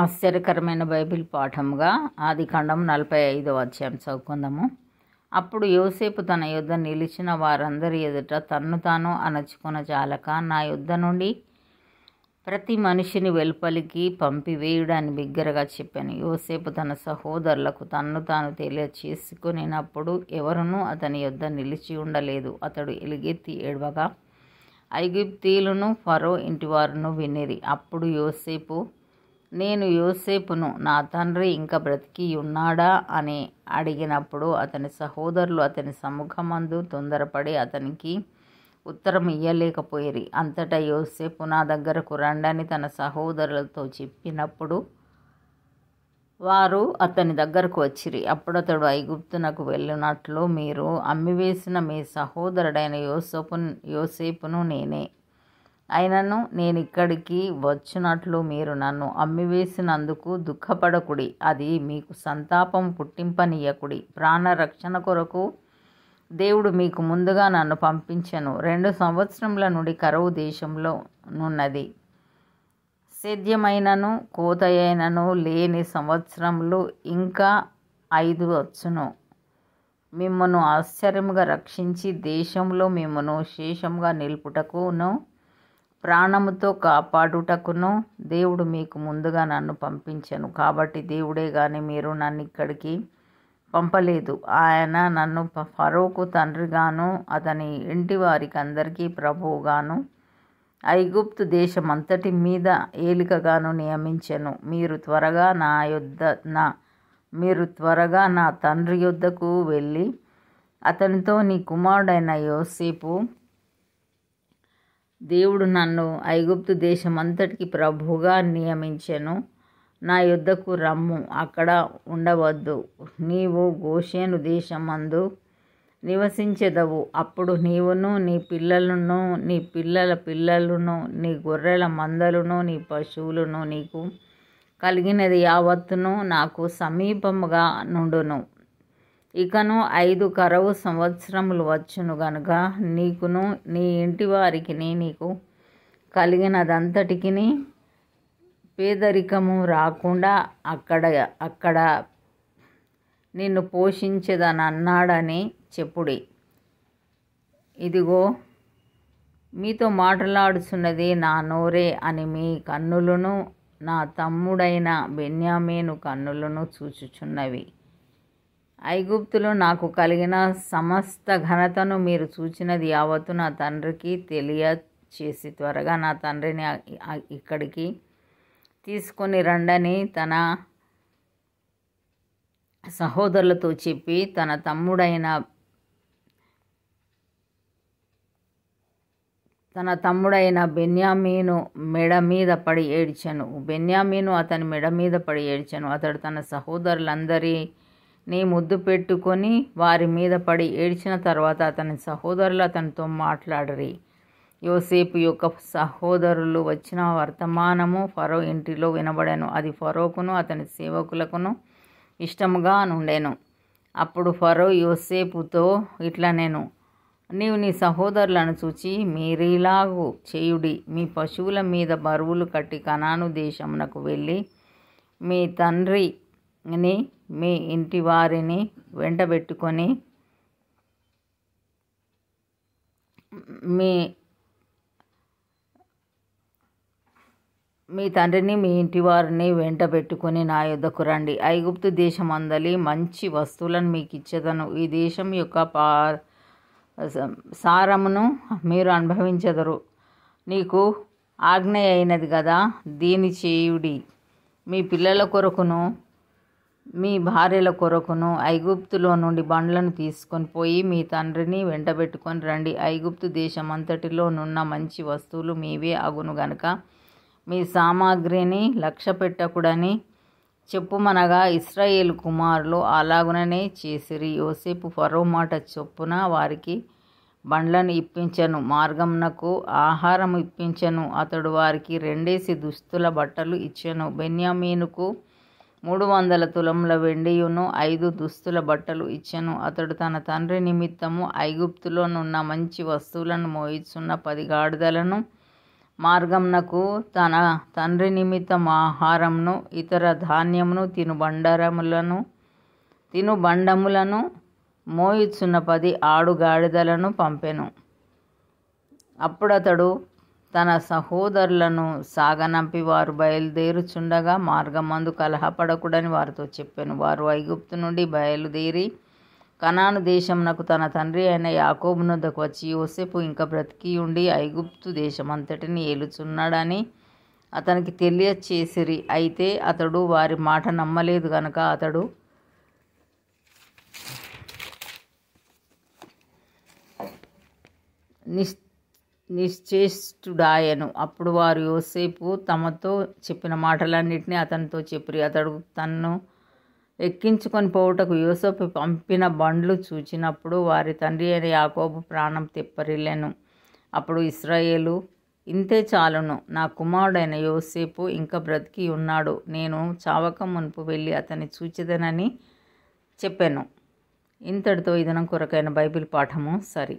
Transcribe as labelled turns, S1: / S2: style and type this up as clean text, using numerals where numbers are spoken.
S1: ఆశ్చర్యకరమైన బైబిల్ పాఠముగా ఆదికాండం 45వ అధ్యాయం చదువుకుందాము. అప్పుడు యోసేపు తన యొద్ద నిలిచిన వారందరి ఎదుట తన్ను తాను అణచుకొన జాలక, నా యొద్ద నుండి ప్రతి మనిషిని వెలుపలికి పంపివేయుడని బిగ్గరగా చెప్పాను. యోసేపు తన సహోదరులకు తన్ను తాను తెలియచేసుకునేటప్పుడు ఎవరునూ అతని యొద్ద నిలిచి ఉండలేదు. అతడు ఎలుగెత్తి ఏడవగా ఐగుప్తీయులను ఫరో ఇంటివారును వినిరి. అప్పుడు యోసేపు, నేను యోసేపును, నా తండ్రి ఇంకా బ్రతికి ఉన్నాడా అని అడిగినప్పుడు అతని సహోదరులు అతని సముఖమందు తొందరపడి అతనికి ఉత్తరం ఇయ్యలేకపోయిరి. అంతటా యోసేపు, నా దగ్గరకు రండని తన సహోదరులతో చెప్పినప్పుడు వారు అతని దగ్గరకు వచ్చిరి. అప్పుడు అతడు, ఐగుప్తునకు వెళ్ళినట్లు మీరు అమ్మివేసిన మీ సహోదరుడైన యోసేపును నేనే. అయినను నేను ఇక్కడికి వచ్చినట్లు మీరు నన్ను అమ్మివేసినందుకు దుఃఖపడకుడి, అది మీకు సంతాపం పుట్టింపనీయకుడి. ప్రాణరక్షణ కొరకు దేవుడు మీకు ముందుగా నన్ను పంపించెను. 2 సంవత్సరముల నుండి కరువు దేశంలో నున్నది. సేద్యమైనను కోతయైనను లేని సంవత్సరములు ఇంకా 5 వచ్చును. మిమ్మును ఆశ్చర్యముగా రక్షించి దేశంలో మిమ్మును శేషముగా నిలుపుటకును ప్రాణముతో కాపాడుటకును దేవుడు మీకు ముందుగా నన్ను పంపించెను. కాబట్టి దేవుడే గాని మీరు నన్ను ఇక్కడికి పంపలేదు. ఆయన నన్ను ఫరోకు తండ్రిగాను అతని ఇంటి వారికి అందరికీ ప్రభువుగాను ఐగుప్తు దేశమంతటి మీద ఏలికగాను నియమించెను. మీరు త్వరగా నా తండ్రి యొద్దకు వెళ్ళి అతనితో, నీ కుమారుడైన యోసేపు దేవుడు నన్ను ఐగుప్తు దేశమంతటికి ప్రభువుగా నియమించెను, నా యొద్దకు రమ్ము, అక్కడ ఉండవద్దు. నీవు గోషేను దేశమందు నివసించెదవు. అప్పుడు నీవును నీ పిల్లలను, నీ పిల్లల పిల్లలను, నీ గొర్రెల మందలను, నీ పశువులను, నీకు కలిగినది యావత్తును నాకు సమీపముగా నుండును. ఇకను 5 కరువు సంవత్సరములు వచ్చును గనుక నీకును నీ ఇంటి వారికి నీకు కలిగినదంతటికిని పేదరికము రాకుండా అక్కడ నిన్ను పోషించెదనన్నాడని చెప్పుడి. ఇదిగో, మీతో మాట్లాడుచున్నది నా నోరే అని మీ కన్నులను నా తమ్ముడైన బెన్యామీను కన్నులను చూచుచున్నవి. ఐగుప్తులో నాకు కలిగిన సమస్త ఘనతను మీరు చూచినది యావత్తు నా తండ్రికి తెలియచేసి త్వరగా నా తండ్రిని ఇక్కడికి తీసుకొని రండని తన సహోదరులతో చెప్పి తన తమ్ముడైన బెన్యామీను మెడ మీద పడి ఏడ్చెను. బెన్యామీను అతని మెడ మీద పడి ఏడ్చెను. అతడు తన సహోదరులందరినీ ముద్దు పెట్టుకొని వారి మీద పడి ఏడ్చిన తర్వాత అతని సహోదరులు అతనితో మాట్లాడిరి. యోసేపు యొక్క సహోదరులు వచ్చిన వర్తమానము ఫరో ఇంటిలో వినబడెను. అది ఫరోకును అతని సేవకులకును ఇష్టముగా నుండెను. అప్పుడు ఫరో యోసేపుతో ఇట్లనెను, నీవు నీ సహోదరులను చూచి మీరిలాగు చేయుడి, మీ పశువుల మీద బరువులు కట్టి కనాను దేశమునకు వెళ్ళి మీ తండ్రిని మీ ఇంటి వారిని వెంటబెట్టుకొని నా యొద్దకు రండి. ఐగుప్తు దేశమందలి మంచి వస్తువులను మీకు ఇచ్చేదను. ఈ దేశం యొక్క సారమును మీరు అనుభవించెదరు. నీకు ఆజ్ఞ అయినది కదా, దీని చేయుడి. మీ పిల్లల కొరకును మీ భార్యల కొరకును ఐగుప్తులో నుండి బండ్లను తీసుకొని పోయి మీ తండ్రిని వెంటబెట్టుకొని రండి. ఐగుప్తు దేశమంతటిలో నున్న మంచి వస్తువులు మీవే అగును గనుక మీ సామాగ్రిని లక్ష్యపెట్టకుడని చెప్పుమనగా ఇశ్రాయేలు కుమారులు అలాగుననే చేసిరి. యోసేపు ఫరో మాట చొప్పున వారికి బండ్లను ఇప్పించెను, మార్గమునకు ఆహారము ఇప్పించెను. అతడు వారికి 2 దుస్తుల బట్టలు ఇచ్చెను. బెన్యామీనుకు 300 తులముల వెండియును 5 దుస్తుల బట్టలు ఇచ్చెను. అతడు తన తండ్రి నిమిత్తము ఐగుప్తులో నున్న మంచి వస్తువులను మోయిచున్న 10 గాడిదలను మార్గంనకు తన తండ్రి నిమిత్తం ఆహారంను ఇతర ధాన్యమును తినుబండములను మోయుచున్న 10 ఆడుగాడిదలను పంపెను. అప్పుడతడు తన సహోదరులను సాగనంపి వారు బయలుదేరుచుండగా మార్గమందు కలహపడకూడని వారితో చెప్పెను. వారు ఐగుప్తు నుండి బయలుదేరి కనాను దేశమునకు తన తండ్రి అయిన యాకోబు నొద్దకు వచ్చి, యోసేపు ఇంకా బ్రతికియుండి ఐగుప్తు దేశమంతటిని ఏలుచున్నాడని అతనికి తెలియచేసిరి. అయితే అతడు వారి మాట నమ్మలేదు గనుక అతడు నిశ్చేష్టుడాయెను. అప్పుడు వారు యోసేపు తమతో చెప్పిన మాటలన్నిటినీ అతనితో చెప్పిరి. అతడు తన్ను ఎక్కించుకొని పోవుటకు యోసేపు పంపిన బండ్లు చూచినప్పుడు వారి తండ్రి అయిన యాకోబు ప్రాణం తెప్పరిల్లెను. అప్పుడు ఇశ్రాయేలు, ఇంతే చాలును, నా కుమారుడైన యోసేపు ఇంకా బ్రతికి ఉన్నాడు, నేను చావక మునుపు వెళ్ళి అతన్ని చూచెదనని చెప్పెను. ఇంతటితో ఈ దినం కొరకైన బైబిల్ పాఠము సరి.